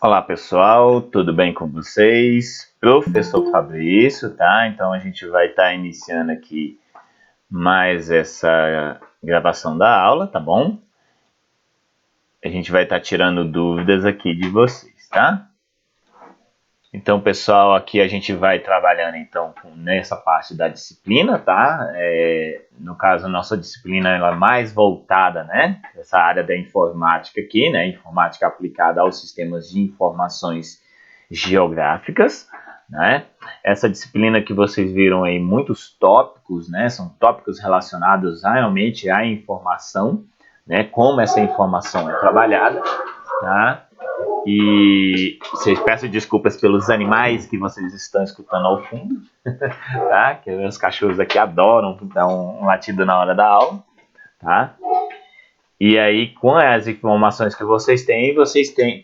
Olá pessoal, tudo bem com vocês? Professor Fabrício, tá? Então a gente vai estar iniciando aqui mais essa gravação da aula, tá bom? A gente vai estar tirando dúvidas aqui de vocês, tá? Então pessoal, aqui a gente vai trabalhando então nessa parte da disciplina, tá? No caso a nossa disciplina ela é mais voltada, né? Essa área da informática aqui, né? Informática aplicada aos sistemas de informações geográficas, né? Essa disciplina que vocês viram aí, muitos tópicos, né? São tópicos relacionados realmente à informação, né? Como essa informação é trabalhada, tá? E vocês peço desculpas pelos animais que vocês estão escutando ao fundo, tá? Que os cachorros aqui adoram dar um latido na hora da aula, tá? E aí, com as informações que vocês têm,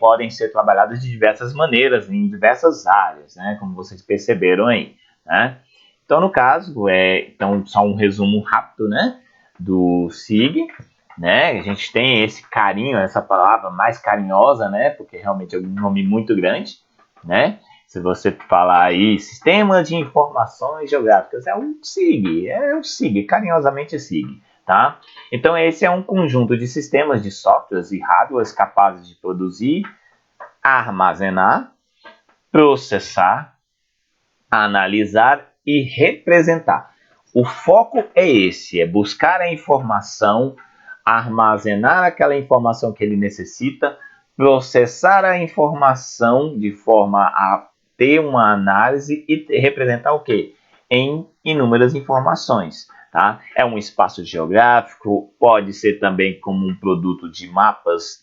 podem ser trabalhadas de diversas maneiras, em diversas áreas, né? Como vocês perceberam aí, né? Então, no caso, então, só um resumo rápido, né? Do SIG, né? A gente tem esse carinho, essa palavra mais carinhosa, né? Porque realmente é um nome muito grande, né? Se você falar aí, Sistema de Informações Geográficas, é o SIG, carinhosamente SIG, tá? Então, esse é um conjunto de sistemas de softwares e hardwares capazes de produzir, armazenar, processar, analisar e representar. O foco é esse, é buscar a informação, armazenar aquela informação que ele necessita, processar a informação de forma a ter uma análise e representar o quê? Em inúmeras informações. Tá? É um espaço geográfico, pode ser também como um produto de mapas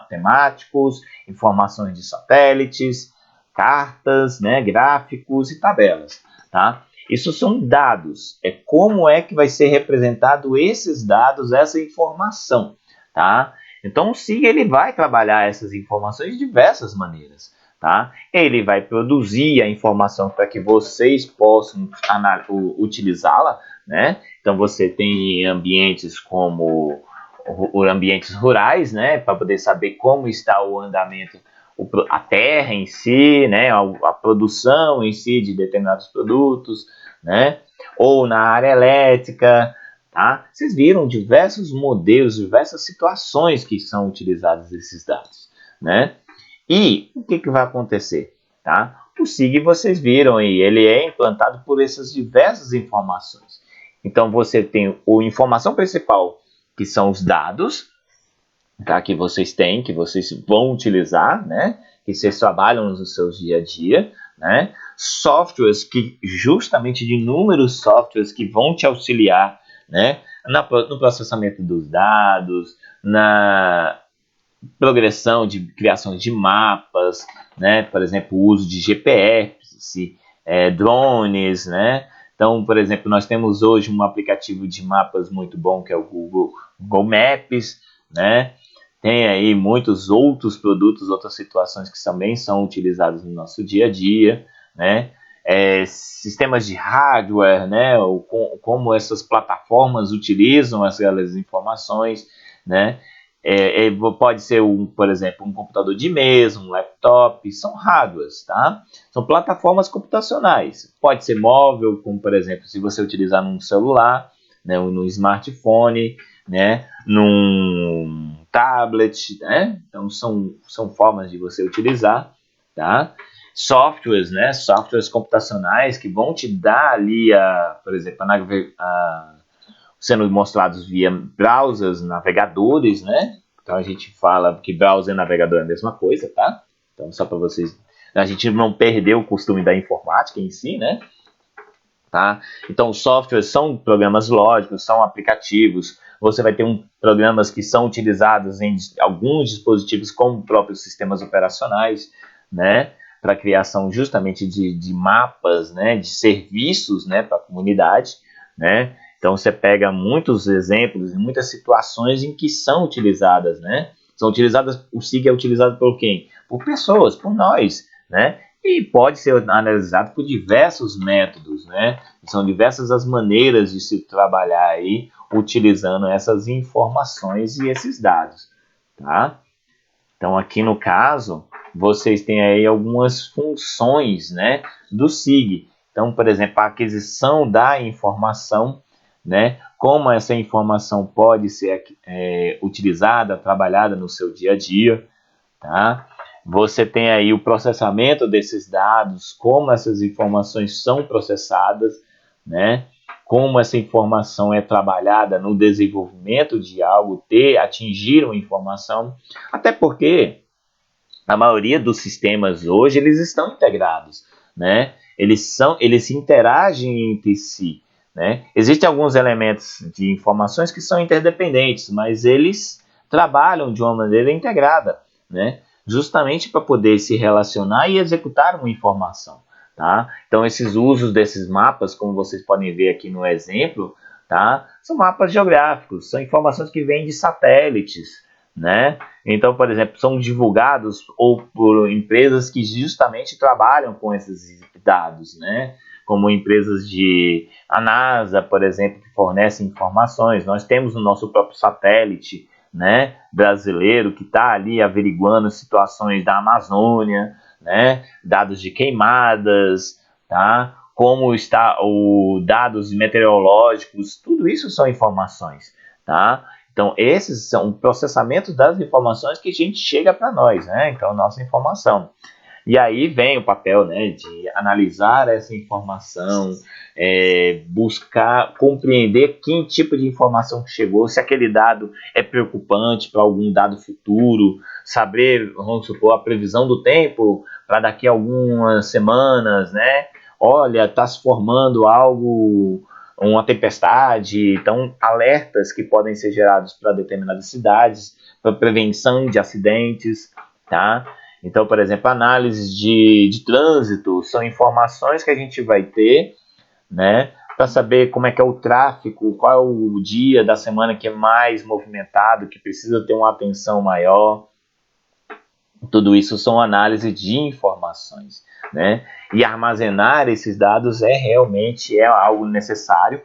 temáticos, informações de satélites, cartas, né, gráficos e tabelas. Tá? Isso são dados, é como é que vai ser representado esses dados, essa informação. Tá? Então o SIG ele vai trabalhar essas informações de diversas maneiras. Tá? Ele vai produzir a informação para que vocês possam utilizá-la, né? Então você tem ambientes como ambientes rurais, né? Para poder saber como está o andamento, a terra em si, né? A produção em si de determinados produtos, né? Ou na área elétrica, tá? Vocês viram diversos modelos, diversas situações que são utilizados esses dados, né? E o que vai acontecer? Tá? O SIG vocês viram aí, ele é implantado por essas diversas informações. Então você tem a informação principal, que são os dados, tá? Que vocês têm, que vocês vão utilizar, né? Que vocês trabalham nos seus dia a dia, né? Softwares que justamente de inúmeros softwares que vão te auxiliar, né? No processamento dos dados, na progressão de criação de mapas, né? Por exemplo, o uso de GPS, drones, né? Então, por exemplo, nós temos hoje um aplicativo de mapas muito bom que é o Google Maps, né? Tem aí muitos outros produtos, outras situações que também são utilizados no nosso dia a dia, né? Sistemas de hardware, né? Como essas plataformas utilizam aquelas informações, né? Pode ser, por exemplo, um computador de mesa, um laptop, são hardwares, tá? São plataformas computacionais. Pode ser móvel, como, por exemplo, se você utilizar num celular, né, num smartphone, né, num tablet, né? Então, são formas de você utilizar, tá? Softwares, né? Softwares computacionais que vão te dar ali, por exemplo, sendo mostrados via browsers, navegadores, né? Então a gente fala que browser e navegador é a mesma coisa, tá? Então só para vocês, a gente não perder o costume da informática em si, né? Tá? Então softwares são programas lógicos, são aplicativos. Você vai ter programas que são utilizados em alguns dispositivos como próprios sistemas operacionais, né? Para criação justamente de mapas, né? De serviços, né? Para a comunidade, né? Então você pega muitos exemplos, muitas situações em que são utilizadas, né? São utilizadas, o SIG é utilizado por quem? Por pessoas, por nós, né? E pode ser analisado por diversos métodos, né? São diversas as maneiras de se trabalhar aí utilizando essas informações e esses dados, tá? Então aqui no caso, vocês têm aí algumas funções, né, do SIG. Então, por exemplo, a aquisição da informação, né, como essa informação pode ser utilizada, trabalhada no seu dia a dia, tá? Você tem aí o processamento desses dados, como essas informações são processadas, né? Como essa informação é trabalhada no desenvolvimento de algo, atingir uma informação, até porque a maioria dos sistemas hoje eles estão integrados, né? Eles interagem entre si, né? Existem alguns elementos de informações que são interdependentes, mas eles trabalham de uma maneira integrada, né? Justamente para poder se relacionar e executar uma informação, tá? Então esses usos desses mapas, como vocês podem ver aqui no exemplo, tá? São mapas geográficos, são informações que vêm de satélites, né? Então, por exemplo, são divulgados ou por empresas que justamente trabalham com esses dados, né? Como empresas de a NASA, por exemplo, que fornecem informações. Nós temos o nosso próprio satélite, né, brasileiro, que está ali averiguando situações da Amazônia, né, dados de queimadas, tá? Como está os dados meteorológicos, tudo isso são informações, tá? Então, esses são o processamento das informações que a gente chega para nós, né? Então, nossa informação. E aí vem o papel, né, de analisar essa informação, buscar compreender que tipo de informação que chegou, se aquele dado é preocupante para algum dado futuro, saber, vamos supor, a previsão do tempo para daqui a algumas semanas, né? Olha, está se formando algo, uma tempestade, então alertas que podem ser gerados para determinadas cidades, para prevenção de acidentes, tá? Então, por exemplo, análise de trânsito são informações que a gente vai ter, né, para saber como é que é o tráfego, qual é o dia da semana que é mais movimentado, que precisa ter uma atenção maior. Tudo isso são análise de informações, né? E armazenar esses dados realmente algo necessário,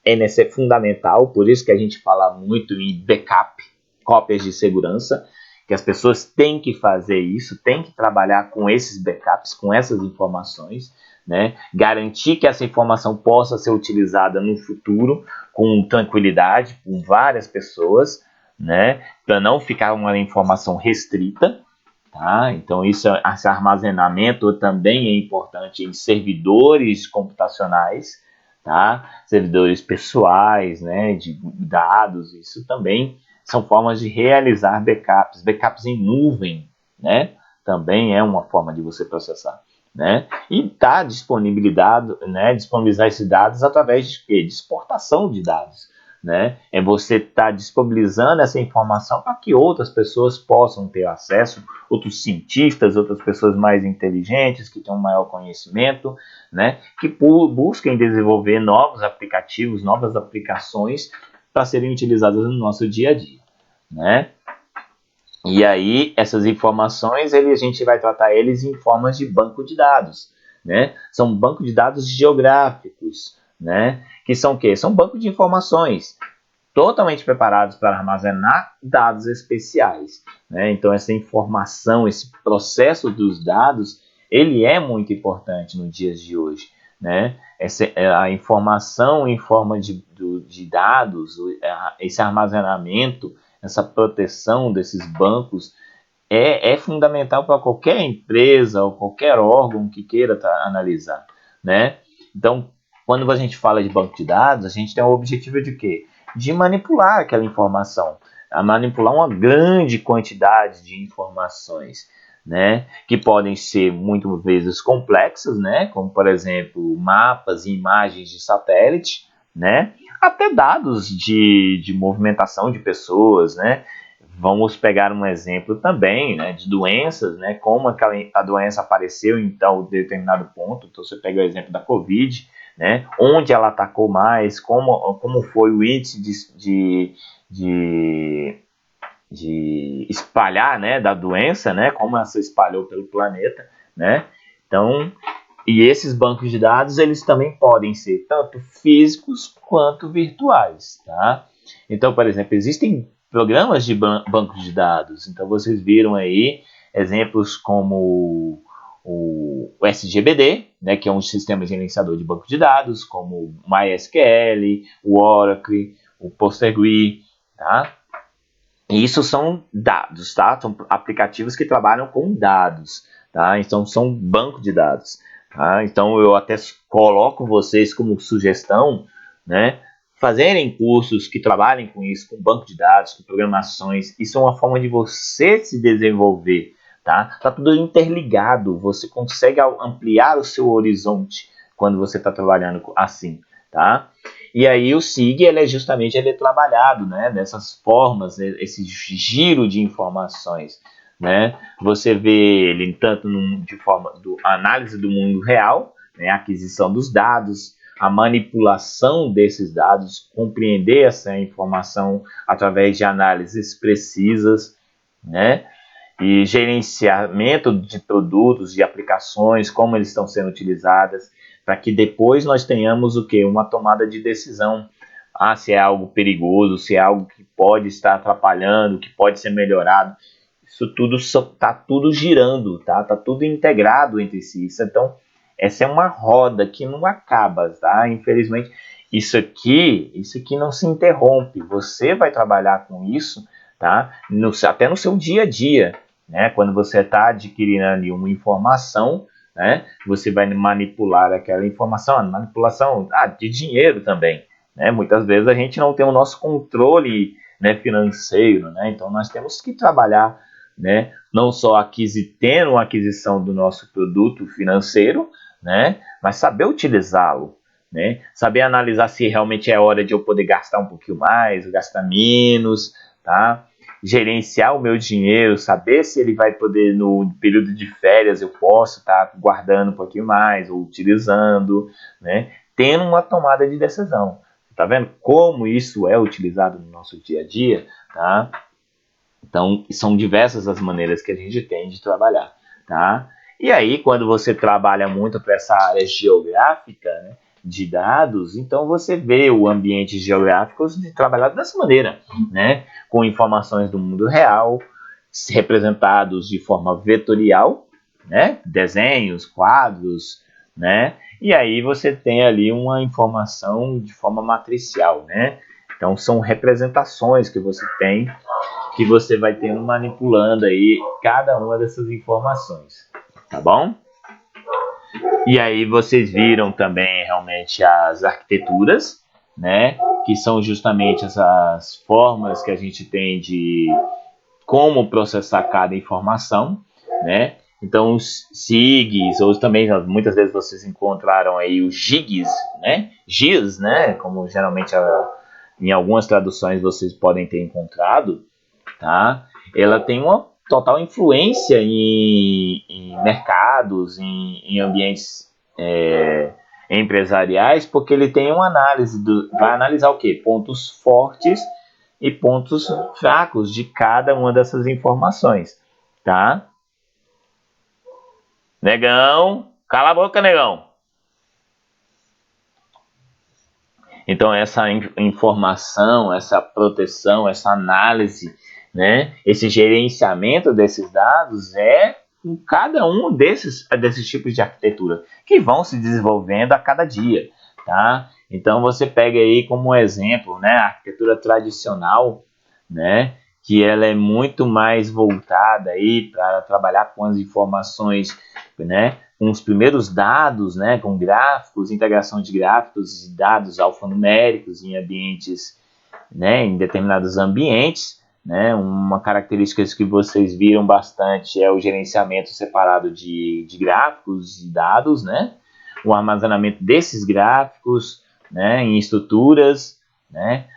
é fundamental, por isso que a gente fala muito em backup, cópias de segurança, que as pessoas têm que fazer isso, têm que trabalhar com esses backups, com essas informações, né? Garantir que essa informação possa ser utilizada no futuro com tranquilidade por várias pessoas, né? Para não ficar uma informação restrita. Tá? Então, esse armazenamento também é importante em servidores computacionais, tá? Servidores pessoais, né, de dados, isso também são formas de realizar backups. Backups em nuvem, né, também é uma forma de você processar, né? E disponibilizar esses dados através de quê? De exportação de dados. Né? É você estar disponibilizando essa informação para que outras pessoas possam ter acesso, outros cientistas, outras pessoas mais inteligentes, que tenham maior conhecimento, né? Que busquem desenvolver novos aplicativos, novas aplicações para serem utilizadas no nosso dia a dia, né? E aí, essas informações, a gente vai tratar eles em formas de banco de dados, né? São bancos de dados geográficos, né? Que são o quê? São bancos de informações totalmente preparados para armazenar dados especiais, né? Então, essa informação, esse processo dos dados, ele é muito importante nos dias de hoje, né? A informação em forma de dados, esse armazenamento, essa proteção desses bancos é fundamental para qualquer empresa ou qualquer órgão que queira analisar, né? Então, quando a gente fala de banco de dados, a gente tem o objetivo de quê? De manipular aquela informação, a manipular uma grande quantidade de informações, né? Que podem ser muitas vezes complexas, né? Como, por exemplo, mapas e imagens de satélite, né? Até dados de movimentação de pessoas, né? Vamos pegar um exemplo também, né, de doenças, né, como a doença apareceu em tal determinado ponto. Então, você pega o exemplo da Covid, né, onde ela atacou mais, como foi o índice de espalhar, né, da doença, né, como ela se espalhou pelo planeta, né. Então, e esses bancos de dados, eles também podem ser tanto físicos quanto virtuais, tá? Então, por exemplo, existem programas de bancos de dados. Então, vocês viram aí exemplos como o SGBD, né, que é um sistema gerenciador de banco de dados, como o MySQL, o Oracle, o PostgreSQL, tá? E isso são dados, tá? São aplicativos que trabalham com dados, tá? Então são banco de dados, tá? Então eu até coloco vocês como sugestão, né? Fazerem cursos que trabalhem com isso, com banco de dados, com programações. Isso é uma forma de você se desenvolver, tá? Tá tudo interligado. Você consegue ampliar o seu horizonte quando você está trabalhando assim, tá? E aí o SIG ele é trabalhado, né, dessas formas, esse giro de informações, né? Você vê ele tanto de forma do análise do mundo real, né, a aquisição dos dados, a manipulação desses dados, compreender essa informação através de análises precisas, né? E gerenciamento de produtos e aplicações, como eles estão sendo utilizadas, para que depois nós tenhamos o quê? Uma tomada de decisão. Ah, se é algo perigoso, se é algo que pode estar atrapalhando, que pode ser melhorado. Isso tudo está tudo girando, tá? Tá tudo integrado entre si. Então, essa é uma roda que não acaba, tá? Infelizmente, isso aqui não se interrompe. Você vai trabalhar com isso, tá? Até no seu dia a dia, né? Quando você está adquirindo ali uma informação, né? Você vai manipular aquela informação, a manipulação de dinheiro também, né? Muitas vezes a gente não tem o nosso controle, né, financeiro, né? Então nós temos que trabalhar, né, não só tendo a aquisição do nosso produto financeiro, né, mas saber utilizá-lo, né? Saber analisar se realmente é hora de eu poder gastar um pouquinho mais, gastar menos, tá? Gerenciar o meu dinheiro, saber se ele vai poder, no período de férias, eu posso estar guardando um pouquinho mais, ou utilizando, né? Tendo uma tomada de decisão. Tá vendo como isso é utilizado no nosso dia a dia, tá? Então, são diversas as maneiras que a gente tem de trabalhar, tá? E aí, quando você trabalha muito para essa área geográfica, né, de dados, então você vê o ambiente geográfico de trabalhado dessa maneira, né? Com informações do mundo real, representados de forma vetorial, né? Desenhos, quadros, né? E aí você tem ali uma informação de forma matricial, né? Então são representações que você tem, que você vai tendo manipulando aí cada uma dessas informações, tá bom? E aí vocês viram também realmente as arquiteturas, né? Que são justamente essas formas que a gente tem de como processar cada informação, né? Então os SIGs, ou também muitas vezes vocês encontraram aí os GIGs, né? GIS, né? Como geralmente em algumas traduções vocês podem ter encontrado, tá? Ela tem uma total influência em mercados, em ambientes empresariais, porque ele tem uma análise, vai analisar o quê? Pontos fortes e pontos fracos de cada uma dessas informações, tá? Negão, cala a boca, negão. Então essa informação, essa proteção, essa análise, né, esse gerenciamento desses dados é em cada um desses tipos de arquitetura que vão se desenvolvendo a cada dia, tá? Então você pega aí como um exemplo, né, a arquitetura tradicional, né, que ela é muito mais voltada aí para trabalhar com as informações, né, com os primeiros dados, né, com gráficos, integração de gráficos e dados alfanuméricos em ambientes, né, em determinados ambientes, né, uma característica que vocês viram bastante é o gerenciamento separado de gráficos e dados, né, o armazenamento desses gráficos, né, em estruturas, né,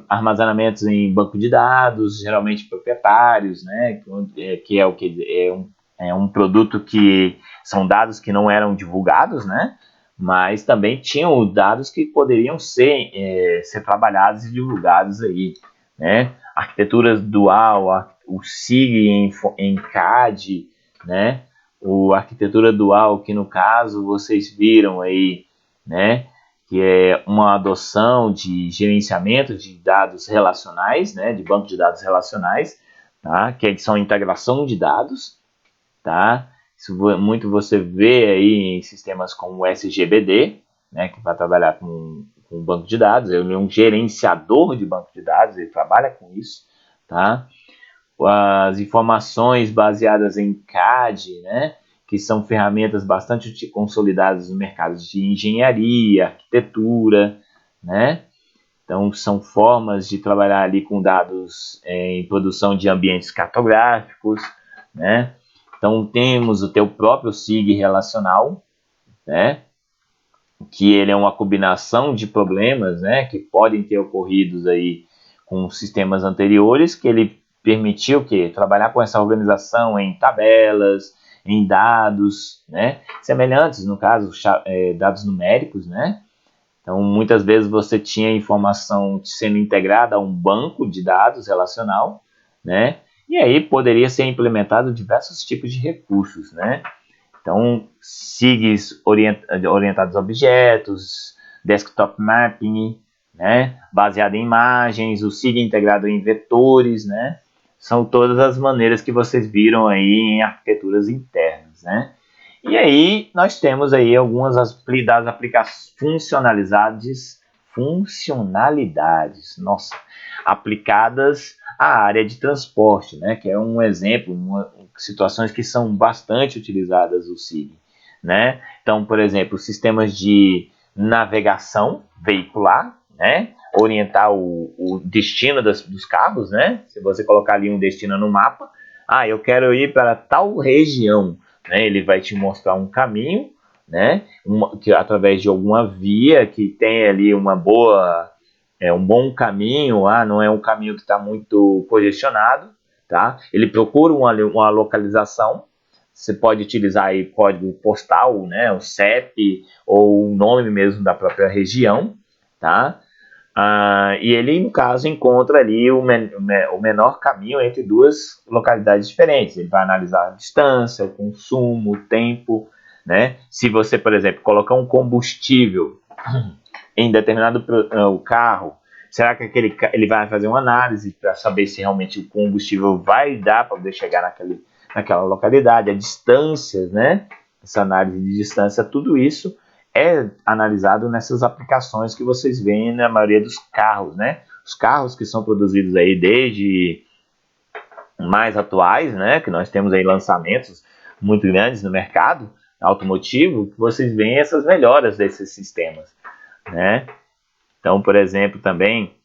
armazenamentos em banco de dados, geralmente proprietários, né, que é o que é um produto que são dados que não eram divulgados, né, mas também tinham dados que poderiam ser trabalhados e divulgados aí, né, arquiteturas dual, o SIG em CAD, né, a arquitetura dual que no caso vocês viram aí, né, que é uma adoção de gerenciamento de dados relacionais, né, de banco de dados relacionais, tá? Que são integração de dados, tá? Isso muito você vê aí em sistemas como o SGBD, né, que vai trabalhar com banco de dados. Ele é um gerenciador de banco de dados, ele trabalha com isso, tá? As informações baseadas em CAD, né, que são ferramentas bastante consolidadas no mercado de engenharia, arquitetura, né? Então, são formas de trabalhar ali com dados em produção de ambientes cartográficos, né? Então, temos o teu próprio SIG relacional, né? Que ele é uma combinação de problemas, né? Que podem ter ocorrido aí com sistemas anteriores, que ele permitiu que trabalhar com essa organização em tabelas, em dados, né? Semelhantes, no caso, dados numéricos, né? Então, muitas vezes você tinha informação sendo integrada a um banco de dados relacional, né? E aí poderia ser implementado diversos tipos de recursos, né? Então, SIGs orientados a objetos, desktop mapping, né? Baseado em imagens, o SIG integrado em vetores, né? São todas as maneiras que vocês viram aí em arquiteturas internas, né? E aí nós temos aí algumas das funcionalidades, nossa, aplicadas à área de transporte, né? Que é um exemplo, situações que são bastante utilizadas o SIG, né? Então, por exemplo, sistemas de navegação veicular, né? Orientar o destino dos carros, né? Se você colocar ali um destino no mapa, eu quero ir para tal região, né? Ele vai te mostrar um caminho, né? Que através de alguma via que tem ali um bom caminho, não é um caminho que está muito congestionado, tá? Ele procura uma localização. Você pode utilizar aí código postal, né? O CEP ou o nome mesmo da própria região, tá? E ele, no caso, encontra ali o menor caminho entre duas localidades diferentes. Ele vai analisar a distância, o consumo, o tempo, né? Se você, por exemplo, colocar um combustível em determinado carro, será que ele vai fazer uma análise para saber se realmente o combustível vai dar para poder chegar naquela localidade, a distâncias, né? Essa análise de distância, tudo isso é analisado nessas aplicações que vocês veem na maioria dos carros, né? Os carros que são produzidos aí desde mais atuais, né? Que nós temos aí lançamentos muito grandes no mercado automotivo, vocês veem essas melhoras desses sistemas, né? Então, por exemplo, também,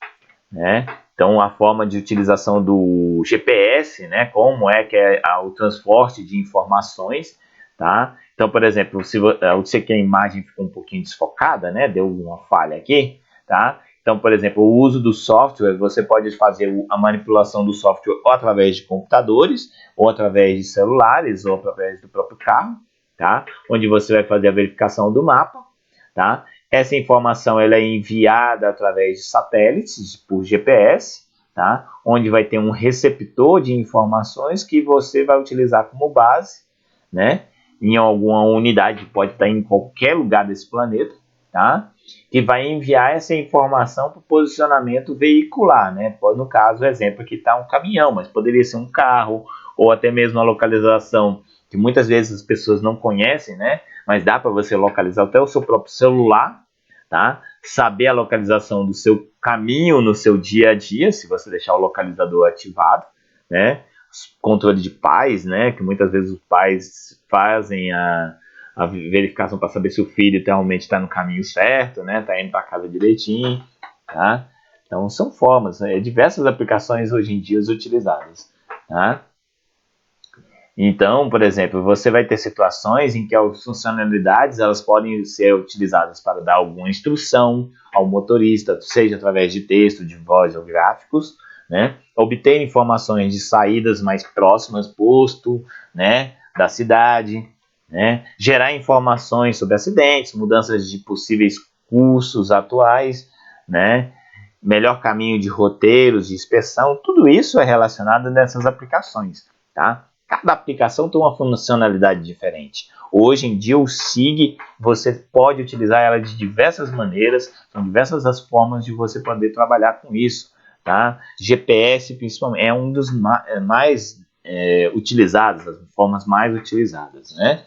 né? Então, a forma de utilização do GPS, né? Como é que é o transporte de informações, tá? Então, por exemplo, se eu sei que a imagem ficou um pouquinho desfocada, né? Deu uma falha aqui, tá? Então, por exemplo, o uso do software, você pode fazer a manipulação do software ou através de computadores, ou através de celulares, ou através do próprio carro, tá? Onde você vai fazer a verificação do mapa, tá? Essa informação ela é enviada através de satélites por GPS, tá? Onde vai ter um receptor de informações que você vai utilizar como base, né? Em alguma unidade, pode estar em qualquer lugar desse planeta, tá? Que vai enviar essa informação para o posicionamento veicular, né? No caso, o exemplo aqui está um caminhão, mas poderia ser um carro ou até mesmo a localização que muitas vezes as pessoas não conhecem, né? Mas dá para você localizar até o seu próprio celular, tá? Saber a localização do seu caminho no seu dia a dia, se você deixar o localizador ativado, né? Controle de pais, né? Que muitas vezes os pais fazem a verificação para saber se o filho realmente está no caminho certo, né? Está indo para casa direitinho, tá? Então são formas, diversas aplicações hoje em dia utilizadas, tá? Então, por exemplo, você vai ter situações em que as funcionalidades elas podem ser utilizadas para dar alguma instrução ao motorista, seja através de texto, de voz ou gráficos, né? Obter informações de saídas mais próximas, posto, né, da cidade, né? Gerar informações sobre acidentes, mudanças de possíveis cursos atuais, né? Melhor caminho de roteiros, de inspeção, tudo isso é relacionado nessas aplicações, tá? Cada aplicação tem uma funcionalidade diferente. Hoje em dia o SIG, você pode utilizar ela de diversas maneiras, são diversas as formas de você poder trabalhar com isso, tá? GPS, principalmente, é um dos mais utilizados, as formas mais utilizadas, né?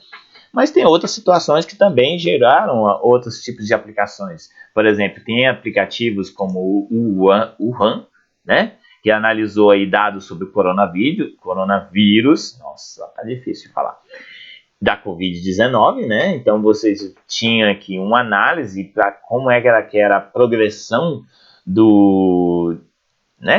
Mas tem outras situações que também geraram outros tipos de aplicações. Por exemplo, tem aplicativos como o Wuhan, né? Que analisou aí dados sobre o coronavírus, nossa, tá difícil de falar, da Covid-19, né? Então vocês tinham aqui uma análise para como é que era a progressão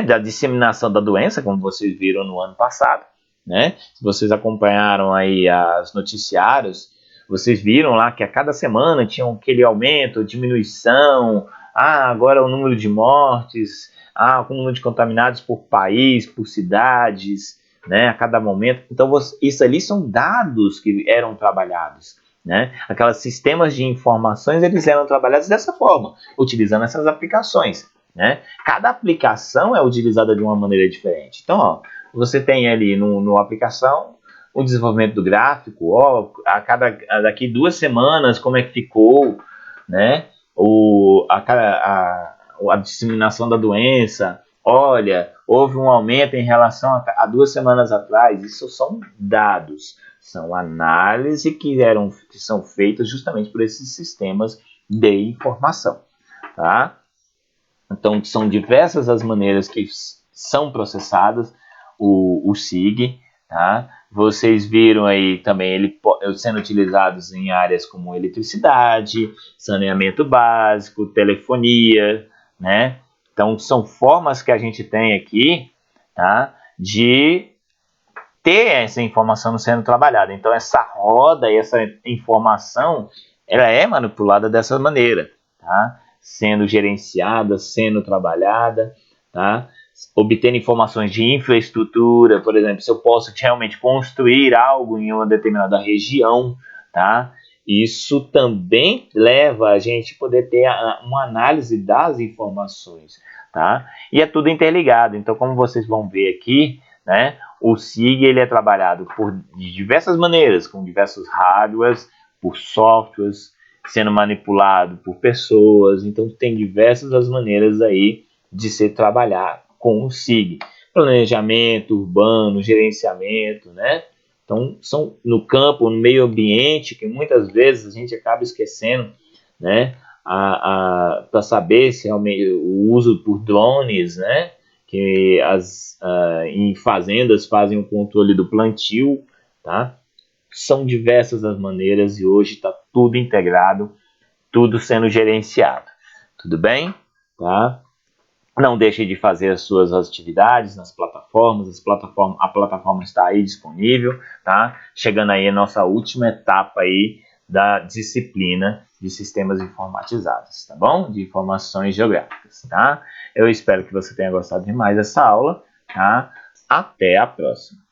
da disseminação da doença, como vocês viram no ano passado, né? Se vocês acompanharam aí os noticiários, vocês viram lá que a cada semana tinha aquele aumento, diminuição, agora o número de mortes, o número de contaminados por país, por cidades, né, a cada momento. Então, isso ali são dados que eram trabalhados, né? Aqueles sistemas de informações, eles eram trabalhados dessa forma, utilizando essas aplicações, né? Cada aplicação é utilizada de uma maneira diferente. Então, você tem ali no aplicação o desenvolvimento do gráfico, daqui 2 semanas como é que ficou, né? A disseminação da doença. Olha, houve um aumento em relação a 2 semanas atrás. Isso são dados, são análises que são feitas justamente por esses sistemas de informação, tá? Então, são diversas as maneiras que são processadas o SIG, tá? Vocês viram aí também ele sendo utilizados em áreas como eletricidade, saneamento básico, telefonia, né? Então, são formas que a gente tem aqui, tá? De ter essa informação sendo trabalhada. Então, essa roda, essa informação, ela é manipulada dessa maneira, tá? Sendo gerenciada, sendo trabalhada, tá? Obtendo informações de infraestrutura, por exemplo, se eu posso realmente construir algo em uma determinada região, tá? Isso também leva a gente a poder ter uma análise das informações, tá? E é tudo interligado. Então, como vocês vão ver aqui, né? O SIG ele é trabalhado de diversas maneiras, com diversos hardwares, por softwares, sendo manipulado por pessoas. Então, tem diversas as maneiras aí de se trabalhar com o SIG. Planejamento urbano, gerenciamento, né? Então, são no campo, no meio ambiente, que muitas vezes a gente acaba esquecendo, né? Para saber se realmente o uso por drones, né? Que em fazendas fazem o controle do plantio, tá? São diversas as maneiras e hoje está tudo integrado, tudo sendo gerenciado. Tudo bem? Tá? Não deixe de fazer as suas atividades nas plataformas, a plataforma está aí disponível, tá? Chegando aí a nossa última etapa aí da disciplina de sistemas informatizados, tá bom? De informações geográficas, tá? Eu espero que você tenha gostado demais dessa aula, tá? Até a próxima.